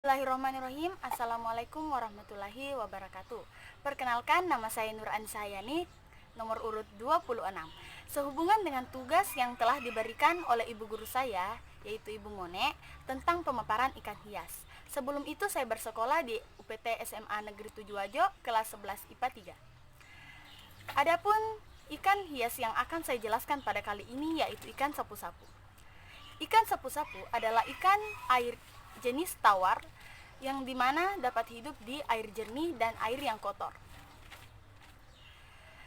Bismillahirrahmanirrahim. Assalamualaikum warahmatullahi wabarakatuh. Perkenalkan, nama saya Nur Ansayani, nomor urut 26. Sehubungan dengan tugas yang telah diberikan oleh ibu guru saya, yaitu Ibu Ngone, tentang pemaparan ikan hias. Sebelum itu saya bersekolah di UPT SMA Negeri 7 Wajo, kelas 11 IPA 3. Adapun ikan hias yang akan saya jelaskan pada kali ini yaitu ikan sapu-sapu. Ikan sapu-sapu adalah ikan air jenis tawar yang dimana dapat hidup di air jernih dan air yang kotor.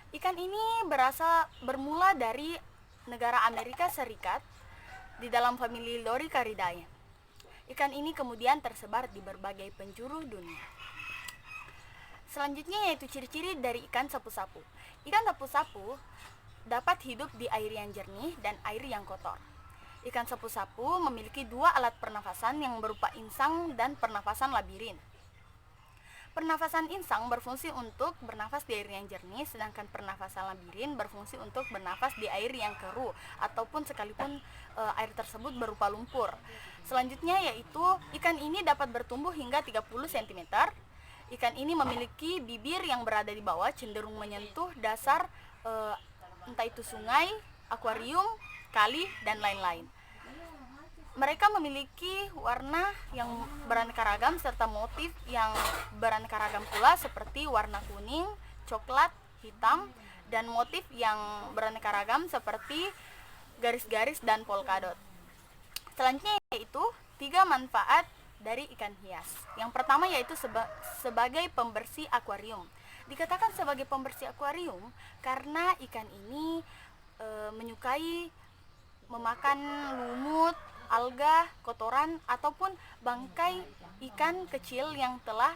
Ikan ini bermula dari negara Amerika Serikat di dalam famili Loricariidae. Ikan ini kemudian tersebar di berbagai penjuru dunia. Selanjutnya yaitu ciri-ciri dari ikan sapu-sapu. Ikan sapu-sapu dapat hidup di air yang jernih dan air yang kotor. Ikan sapu-sapu memiliki dua alat pernafasan yang berupa insang dan pernafasan labirin. Pernafasan insang berfungsi untuk bernafas di air yang jernih, sedangkan pernafasan labirin berfungsi untuk bernafas di air yang keruh ataupun sekalipun air tersebut berupa lumpur. Selanjutnya yaitu ikan ini dapat bertumbuh hingga 30 cm. Ikan ini memiliki bibir yang berada di bawah, cenderung menyentuh dasar entah itu sungai, akuarium, kali, dan lain-lain. Mereka memiliki warna yang beraneka ragam serta motif yang beraneka ragam pula seperti warna kuning, coklat, hitam, dan motif yang beraneka ragam seperti garis-garis dan polkadot. Selanjutnya yaitu 3 manfaat dari ikan hias. Yang pertama yaitu sebagai pembersih akuarium. Dikatakan sebagai pembersih akuarium karena ikan ini menyukai memakan lumut, alga, kotoran, ataupun bangkai ikan kecil yang telah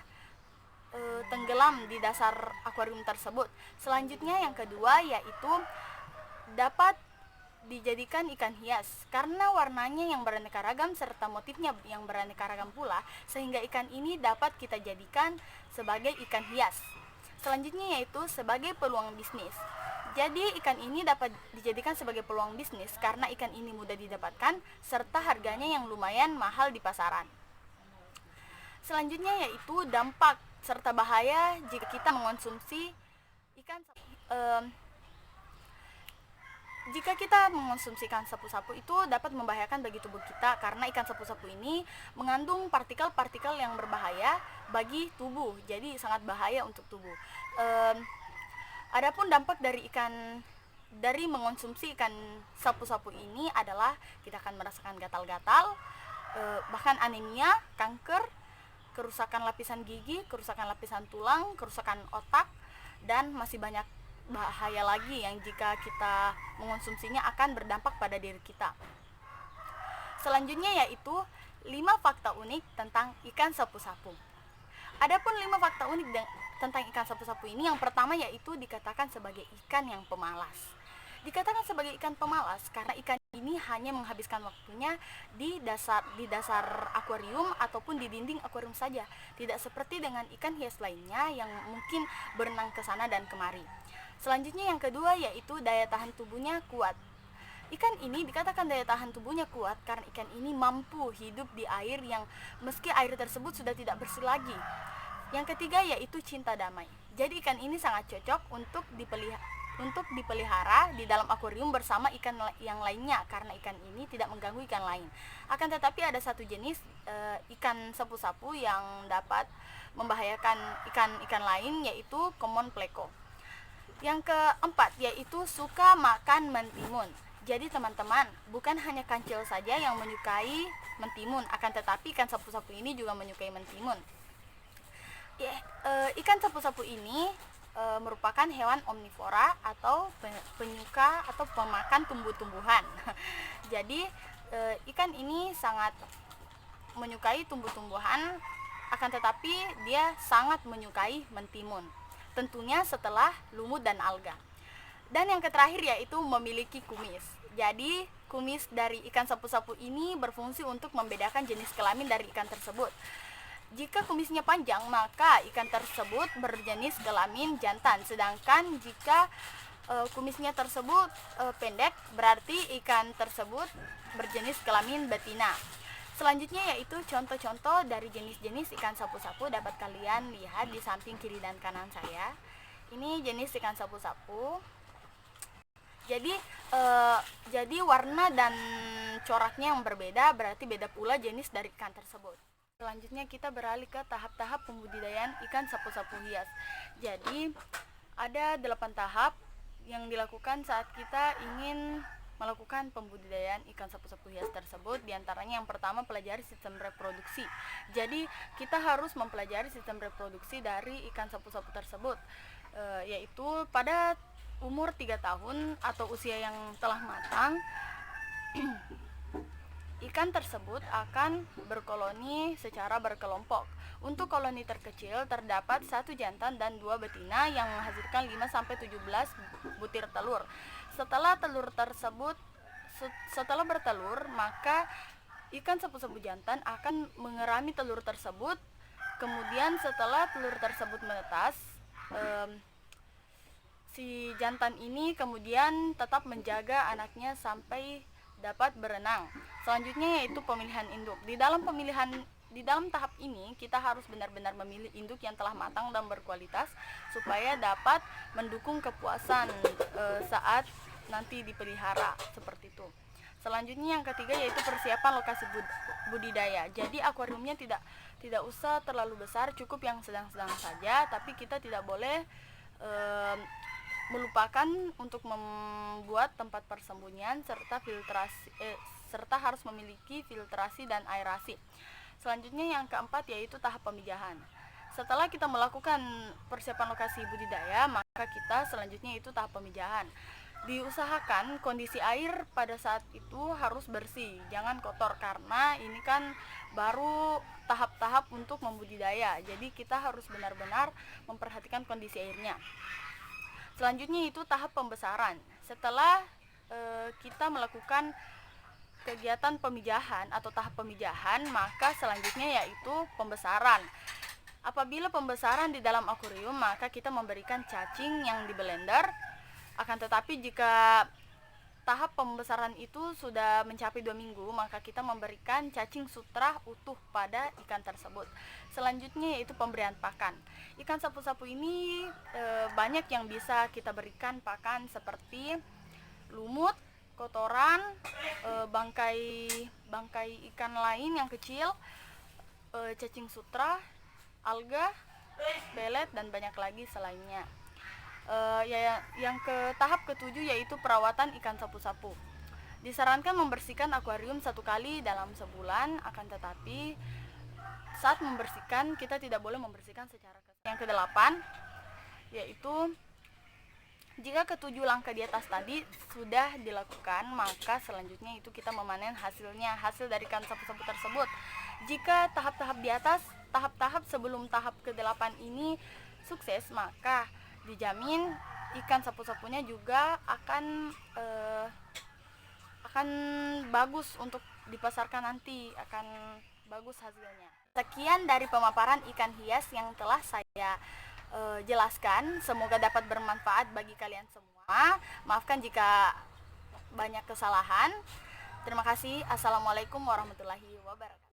tenggelam di dasar akuarium tersebut. Selanjutnya yang kedua yaitu dapat dijadikan ikan hias karena warnanya yang beraneka ragam serta motifnya yang beraneka ragam pula, sehingga ikan ini dapat kita jadikan sebagai ikan hias. Selanjutnya yaitu sebagai peluang bisnis. Jadi ikan ini dapat dijadikan sebagai peluang bisnis karena ikan ini mudah didapatkan serta harganya yang lumayan mahal di pasaran. Selanjutnya yaitu dampak serta bahaya jika kita mengonsumsi ikan jika kita mengonsumsi ikan sapu-sapu itu dapat membahayakan bagi tubuh kita karena ikan sapu-sapu ini mengandung partikel-partikel yang berbahaya bagi tubuh, jadi sangat bahaya untuk tubuh. Adapun dampak dari mengonsumsi ikan sapu-sapu ini adalah kita akan merasakan gatal-gatal, bahkan anemia, kanker, kerusakan lapisan gigi, kerusakan lapisan tulang, kerusakan otak, dan masih banyak bahaya lagi yang jika kita mengonsumsinya akan berdampak pada diri kita. Selanjutnya yaitu 5 fakta unik tentang ikan sapu-sapu. Adapun 5 fakta unik tentang ikan sapu-sapu ini, yang pertama yaitu dikatakan sebagai ikan yang pemalas. Dikatakan sebagai ikan pemalas karena ikan ini hanya menghabiskan waktunya di dasar akuarium ataupun di dinding akuarium saja, tidak seperti dengan ikan hias lainnya yang mungkin berenang ke sana dan kemari. Selanjutnya yang kedua yaitu daya tahan tubuhnya kuat. Ikan ini dikatakan daya tahan tubuhnya kuat karena ikan ini mampu hidup di air yang meski air tersebut sudah tidak bersih lagi. Yang ketiga yaitu cinta damai. Jadi ikan ini sangat cocok untuk dipelihara di dalam akuarium bersama ikan yang lainnya karena ikan ini tidak mengganggu ikan lain. Akan tetapi ada satu jenis ikan sapu-sapu yang dapat membahayakan ikan-ikan lain yaitu common pleco. Yang keempat yaitu suka makan mentimun. Jadi teman-teman, bukan hanya kancil saja yang menyukai mentimun, akan tetapi ikan sapu-sapu ini juga menyukai mentimun. Ikan sapu-sapu ini merupakan hewan omnivora atau penyuka atau pemakan tumbuh-tumbuhan. Jadi ikan ini sangat menyukai tumbuh-tumbuhan, akan tetapi dia sangat menyukai mentimun. Tentunya setelah lumut dan alga. Dan yang terakhir yaitu memiliki kumis. Jadi kumis dari ikan sapu-sapu ini berfungsi untuk membedakan jenis kelamin dari ikan tersebut. Jika kumisnya panjang, maka ikan tersebut berjenis kelamin jantan. Sedangkan jika kumisnya tersebut pendek, berarti ikan tersebut berjenis kelamin betina. Selanjutnya yaitu contoh-contoh dari jenis-jenis ikan sapu-sapu dapat kalian lihat di samping kiri dan kanan saya. Ini jenis ikan sapu-sapu. Jadi warna dan coraknya yang berbeda, berarti beda pula jenis dari ikan tersebut. Selanjutnya kita beralih ke tahap-tahap pembudidayaan ikan sapu-sapu hias. Jadi ada 8 tahap yang dilakukan saat kita ingin melakukan pembudidayaan ikan sapu-sapu hias tersebut. Di antaranya yang pertama, pelajari sistem reproduksi. Jadi kita harus mempelajari sistem reproduksi dari ikan sapu-sapu tersebut, yaitu pada umur 3 tahun atau usia yang telah matang. Ikan tersebut akan berkoloni secara berkelompok. Untuk koloni terkecil terdapat 1 jantan dan 2 betina yang menghasilkan 5-17 butir telur. Setelah bertelur, maka ikan sapu-sapu jantan akan mengerami telur tersebut. Kemudian setelah telur tersebut menetas, si jantan ini kemudian tetap menjaga anaknya sampai dapat berenang. Selanjutnya yaitu pemilihan induk. Di dalam tahap ini kita harus benar-benar memilih induk yang telah matang dan berkualitas supaya dapat mendukung kepuasan saat nanti dipelihara, seperti itu. Selanjutnya yang ketiga yaitu persiapan lokasi budidaya. Jadi akuariumnya tidak usah terlalu besar, cukup yang sedang-sedang saja, tapi kita tidak boleh melupakan untuk membuat tempat persembunyian serta harus memiliki filtrasi dan aerasi. Selanjutnya yang keempat yaitu tahap pemijahan. Setelah kita melakukan persiapan lokasi budidaya, maka kita selanjutnya itu tahap pemijahan. Diusahakan kondisi air pada saat itu harus bersih, jangan kotor, karena ini kan baru tahap-tahap untuk membudidaya. Jadi kita harus benar-benar memperhatikan kondisi airnya. Selanjutnya itu tahap pembesaran. Setelah kita melakukan kegiatan pemijahan atau tahap pemijahan, maka selanjutnya yaitu pembesaran. Apabila pembesaran di dalam akuarium, maka kita memberikan cacing yang di blender. Akan tetapi jika tahap pembesaran itu sudah mencapai 2 minggu, maka kita memberikan cacing sutra utuh pada ikan tersebut. Selanjutnya yaitu pemberian pakan. Ikan sapu-sapu ini banyak yang bisa kita berikan pakan seperti lumut, kotoran, bangkai ikan lain yang kecil, cacing sutra, alga, pelet, dan banyak lagi selainnya. Yang ke tahap ketujuh yaitu perawatan ikan sapu-sapu. Disarankan membersihkan akuarium 1 kali dalam sebulan, akan tetapi saat membersihkan kita tidak boleh membersihkan secara kesal. Yang ke-8 yaitu jika ke-7 langkah di atas tadi sudah dilakukan, maka selanjutnya itu kita memanen hasil dari ikan sapu-sapu tersebut. Jika tahap-tahap di atas, tahap-tahap sebelum tahap ke-8 ini sukses, maka dijamin ikan sapu-sapunya juga akan bagus untuk dipasarkan nanti, akan bagus hasilnya. Sekian dari pemaparan ikan hias yang telah saya jelaskan. Semoga dapat bermanfaat bagi kalian semua. Maafkan jika banyak kesalahan. Terima kasih. Assalamualaikum warahmatullahi wabarakatuh.